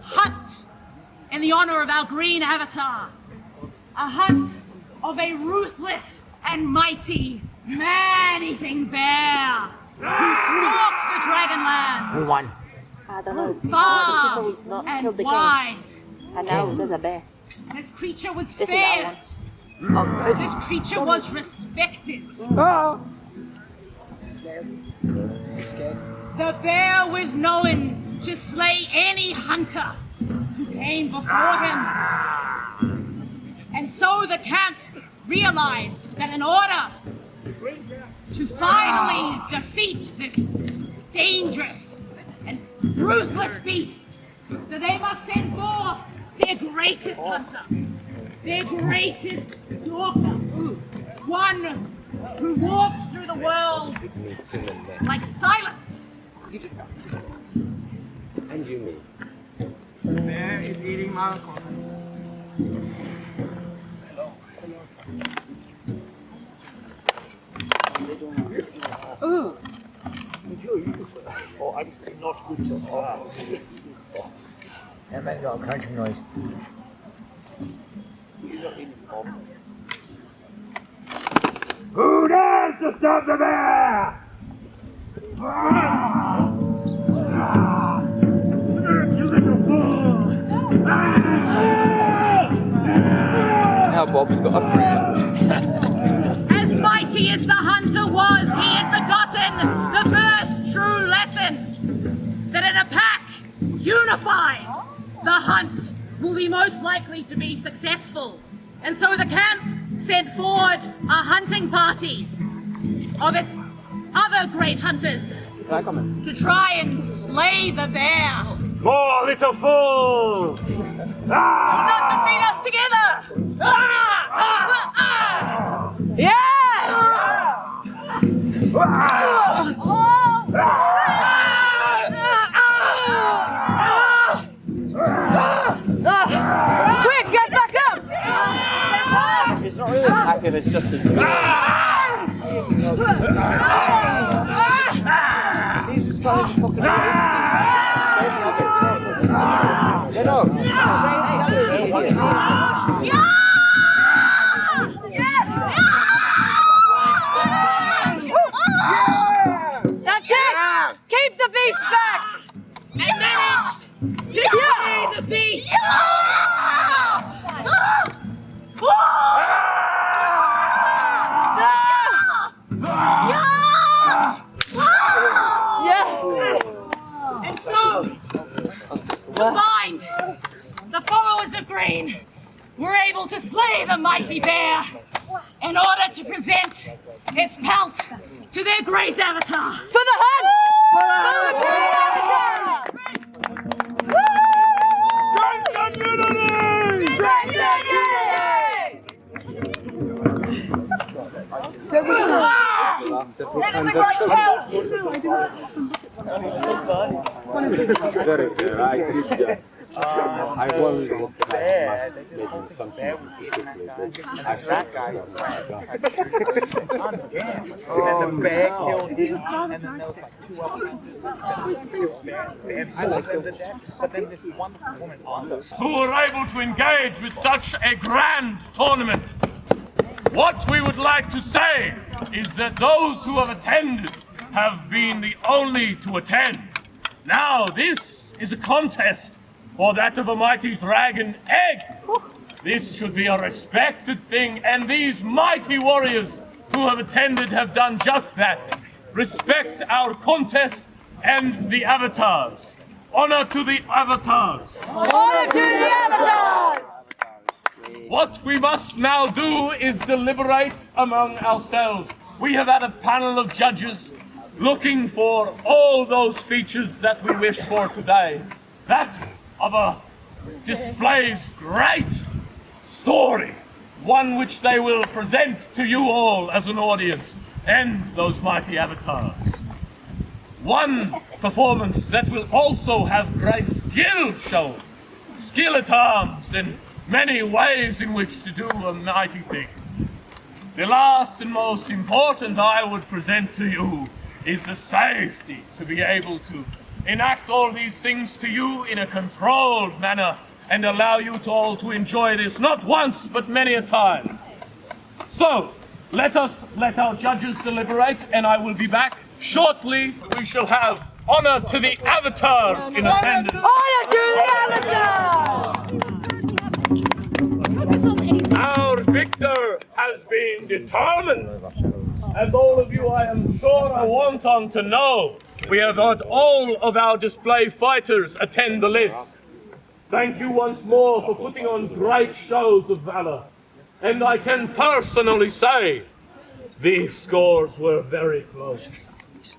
hunt in the honor of our green avatar. A hunt of a ruthless and mighty man-eating bear who stalked the Dragonlands. Who won? I don't know. Far People not and killed the wide. king. And now there's a bear. This creature was This feared. is our This creature was respected. Oh. The bear was known to slay any hunter who came before him. And so the camp realized that in order to finally defeat this dangerous and ruthless beast, that they must send forth their greatest hunter, their greatest stalker, one who walks through the world like silence. And you me. The bear is eating Malcolm. Ooh. Oh, I'm not good to That makes a crunching noise. Who dares to stop the bear? You little fool! Now Bob's got a friend. As mighty as the hunter was, he had forgotten the first true lesson, that in a pack, unified, the hunt will be most likely to be successful. And so the camp sent forward a hunting party of its other great hunters to try and slay the bear. More little fools! Will not defeat us together! Yes! Quick, get back up! It's not really active, it's just a He's just trying to fucking Get up! That's it! Keep the beast back! And manage to slay the beast! And so, combined, the followers of Green were able to slay the mighty bear in order to present its pelt to their great avatar. For the hunt! For the great avatar! Very fair, I did that. I worried that making something quickly, but I thought that And the bear killed him, and then there was like two other I like the dead, but then this one woman who were able to engage with such a grand tournament. What we would like to say is that those who have attended have been the only to attend. Now this is a contest for that of a mighty dragon egg. This should be a respected thing, and these mighty warriors who have attended have done just that. Respect our contest and the avatars. Honor to the avatars. Honor to the avatars! What we must now do is deliberate among ourselves. We have had a panel of judges looking for all those features that we wish for today. That of a display's great story, one which they will present to you all as an audience and those mighty avatars. One performance that will also have great skill shown, skill at arms and many ways in which to do a mighty thing. The last and most important I would present to you is the safety to be able to enact all these things to you in a controlled manner and allow you to all to enjoy this not once but many a time. So, let our judges deliberate, and I will be back shortly. We shall have honor to the avatars in attendance. Honor to the avatars! Our victor has been determined. As all of you, I am sure, are wanting to know, we have had all of our display fighters attend the list. Thank you once more for putting on great shows of valor. And I can personally say, these scores were very close.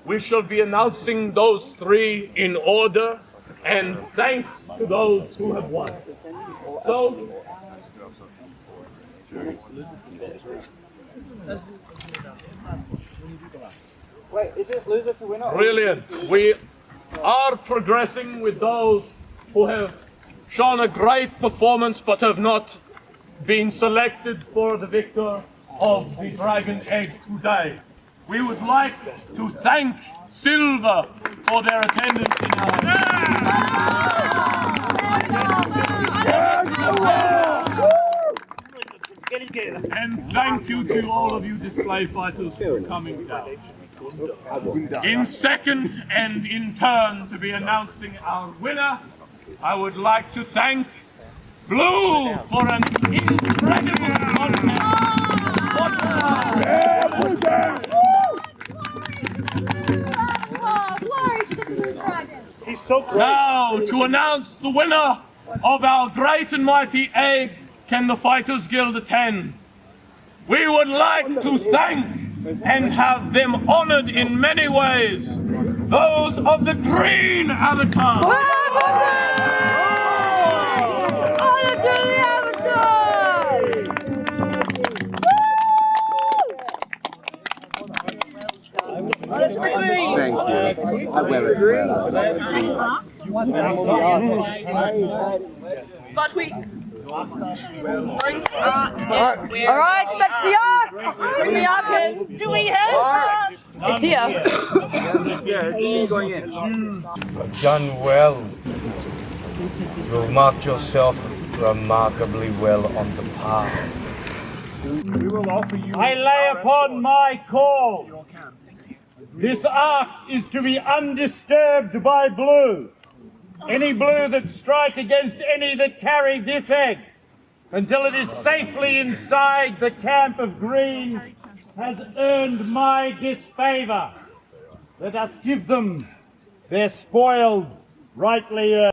We shall be announcing those three in order, and thanks to those who have won. So, Wait, is it loser to winner? brilliant. We are progressing with those who have shown a great performance but have not been selected for the victor of the Dragon Egg today. We would like to thank Silver for their attendance in and thank you to all of you display fighters for coming down. In second and in turn to be announcing our winner, I would like to thank Blue for an incredible contest. He's so great. Now, to announce the winner of our great and mighty egg, can the Fighters Guild attend? We would like to thank and have them honored in many ways, those of the green avatar. Honor to the avatars! Thank you. I wear it well. But we... Alright, fetch the ark! Bring the ark in. Do we have... It's here. Done well. You've marked yourself remarkably well on the path. I lay upon my call. This ark is to be undisturbed by blue. Any blue that strike against any that carry this egg, until it is safely inside the camp of green, has earned my disfavor. Let us give them their spoils rightly earned.